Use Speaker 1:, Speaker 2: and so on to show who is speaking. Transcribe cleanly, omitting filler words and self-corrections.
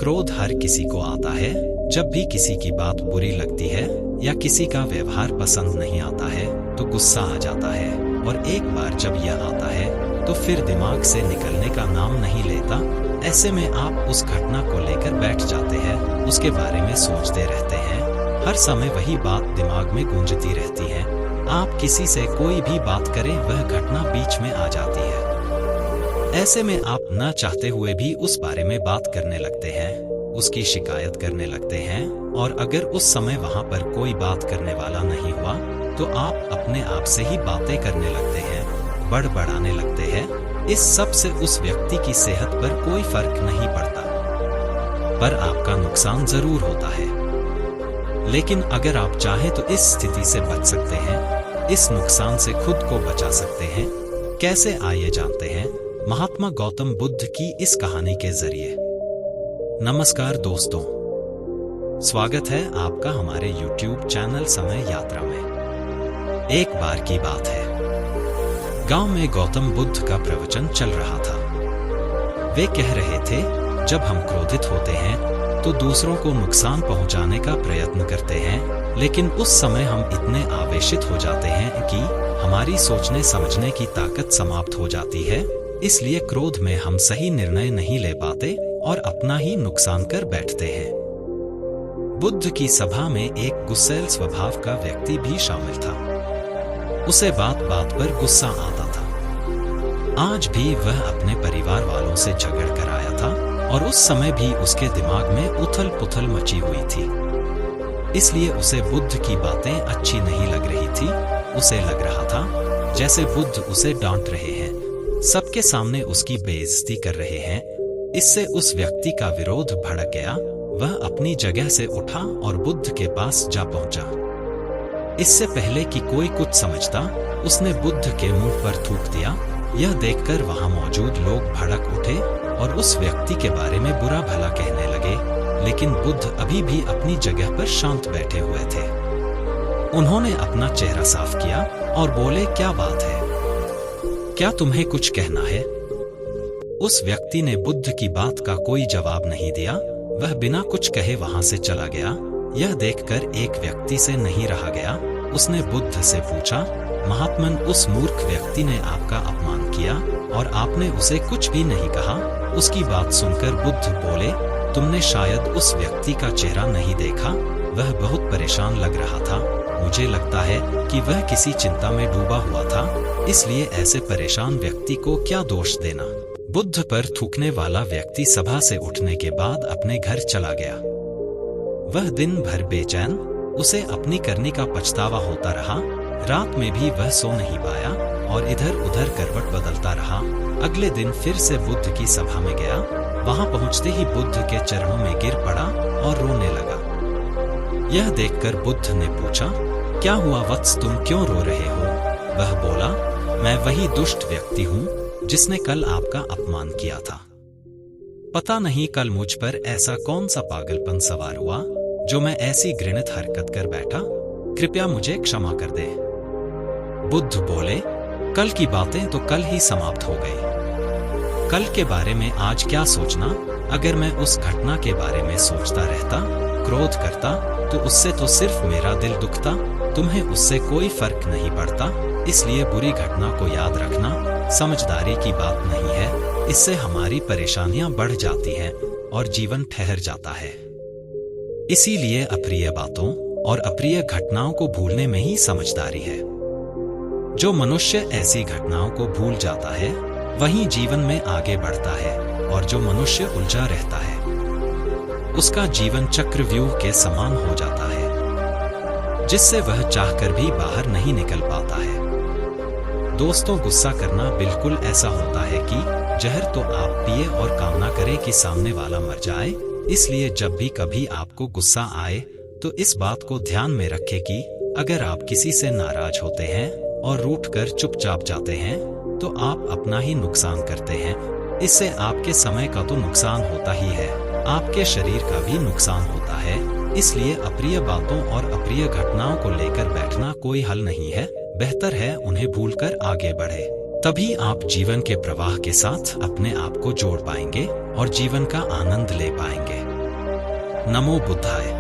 Speaker 1: क्रोध हर किसी को आता है। जब भी किसी की बात बुरी लगती है या किसी का व्यवहार पसंद नहीं आता है तो गुस्सा आ जाता है, और एक बार जब यह आता है तो फिर दिमाग से निकलने का नाम नहीं लेता। ऐसे में आप उस घटना को लेकर बैठ जाते हैं, उसके बारे में सोचते रहते हैं। हर समय वही बात दिमाग में गूंजती रहती है। आप किसी से कोई भी बात करें, वह घटना बीच में आ जाती है। ऐसे में आप न चाहते हुए भी उस बारे में बात करने लगते हैं, उसकी शिकायत करने लगते हैं, और अगर उस समय वहां पर कोई बात करने वाला नहीं हुआ तो आप अपने आप से ही बातें करने लगते हैं, बड़बड़ाने लगते हैं। इस सब से उस व्यक्ति की सेहत पर कोई फर्क नहीं पड़ता, पर आपका नुकसान जरूर होता है। लेकिन अगर आप चाहें तो इस स्थिति से बच सकते हैं, इस नुकसान से खुद को बचा सकते हैं। कैसे, आइए जानते हैं महात्मा गौतम बुद्ध की इस कहानी के जरिए। नमस्कार दोस्तों, स्वागत है आपका हमारे YouTube चैनल समय यात्रा में। एक बार की बात है, गांव में गौतम बुद्ध का प्रवचन चल रहा था। वे कह रहे थे, जब हम क्रोधित होते हैं तो दूसरों को नुकसान पहुंचाने का प्रयत्न करते हैं, लेकिन उस समय हम इतने आवेशित हो जाते हैं कि हमारी सोचने समझने की ताकत समाप्त हो जाती है। इसलिए क्रोध में हम सही निर्णय नहीं ले पाते और अपना ही नुकसान कर बैठते हैं। बुद्ध की सभा में एक गुस्सैल स्वभाव का व्यक्ति भी शामिल था। उसे बात बात पर गुस्सा आता था। आज भी वह अपने परिवार वालों से झगड़ कर आया था और उस समय भी उसके दिमाग में उथल पुथल मची हुई थी। इसलिए उसे बुद्ध की बातें अच्छी नहीं लग रही थी। उसे लग रहा था जैसे बुद्ध उसे डांट रहे हैं, सबके सामने उसकी बेइज्जती कर रहे हैं। इससे उस व्यक्ति का विरोध भड़क गया। वह अपनी जगह से उठा और बुद्ध के पास जा पहुंचा। इससे पहले कि कोई कुछ समझता, उसने बुद्ध के मुंह पर थूक दिया। यह देखकर वहां मौजूद लोग भड़क उठे और उस व्यक्ति के बारे में बुरा भला कहने लगे, लेकिन बुद्ध अभी भी अपनी जगह पर शांत बैठे हुए थे। उन्होंने अपना चेहरा साफ किया और बोले, क्या बात है, क्या तुम्हें कुछ कहना है? उस व्यक्ति ने बुद्ध की बात का कोई जवाब नहीं दिया। वह बिना कुछ कहे वहां से चला गया। यह देखकर एक व्यक्ति से नहीं रहा गया। उसने बुद्ध से पूछा, महात्मन, उस मूर्ख व्यक्ति ने आपका अपमान किया और आपने उसे कुछ भी नहीं कहा। उसकी बात सुनकर बुद्ध बोले, तुमने शायद उस व्यक्ति का चेहरा नहीं देखा। वह बहुत परेशान लग रहा था। मुझे लगता है कि वह किसी चिंता में डूबा हुआ था, इसलिए ऐसे परेशान व्यक्ति को क्या दोष देना। बुद्ध पर थूकने वाला व्यक्ति सभा से उठने के बाद अपने घर चला गया। वह दिन भर बेचैन, उसे अपनी करनी का पछतावा होता रहा। रात में भी वह सो नहीं पाया और इधर उधर करवट बदलता रहा। अगले दिन फिर से बुद्ध की सभा में गया। वहां पहुंचते ही बुद्ध के चरणों में गिर पड़ा और रोने लगा। यह देखकर बुद्ध ने पूछा, क्या हुआ वत्स, तुम क्यों रो रहे हो? वह बोला, मैं वही दुष्ट व्यक्ति हूँ जिसने कल आपका अपमान किया था। पता नहीं कल मुझ पर ऐसा कौन सा पागलपन सवार हुआ जो मैं ऐसी घृणित हरकत कर बैठा। कृपया मुझे क्षमा कर दे। बुद्ध बोले, कल की बातें तो कल ही समाप्त हो गई। कल के बारे में आज क्या सोचना? अगर मैं उस घटना के बारे में सोचता रहता, क्रोध करता, तो उससे तो सिर्फ मेरा दिल दुखता। तुम्हें उससे कोई फर्क नहीं पड़ता। इसलिए बुरी घटना को याद रखना समझदारी की बात नहीं है। इससे हमारी परेशानियां बढ़ जाती हैं और जीवन ठहर जाता है। इसीलिए अप्रिय बातों और अप्रिय घटनाओं को भूलने में ही समझदारी है। जो मनुष्य ऐसी घटनाओं को भूल जाता है, वही जीवन में आगे बढ़ता है, और जो मनुष्य उलझा रहता है, उसका जीवन चक्रव्यूह के समान हो जाता है, जिससे वह चाहकर भी बाहर नहीं निकल पाता है। दोस्तों, गुस्सा करना बिल्कुल ऐसा होता है कि जहर तो आप पिए और कामना करें कि सामने वाला मर जाए। इसलिए जब भी कभी आपको गुस्सा आए तो इस बात को ध्यान में रखें कि अगर आप किसी से नाराज होते हैं और रूठकर चुपचाप जाते हैं तो आप अपना ही नुकसान करते हैं। इससे आपके समय का तो नुकसान होता ही है, आपके शरीर का भी नुकसान होता है। इसलिए अप्रिय बातों और अप्रिय घटनाओं को लेकर बैठना कोई हल नहीं है। बेहतर है उन्हें भूलकर आगे बढ़े। तभी आप जीवन के प्रवाह के साथ अपने आप को जोड़ पाएंगे और जीवन का आनंद ले पाएंगे। नमो बुद्धाय।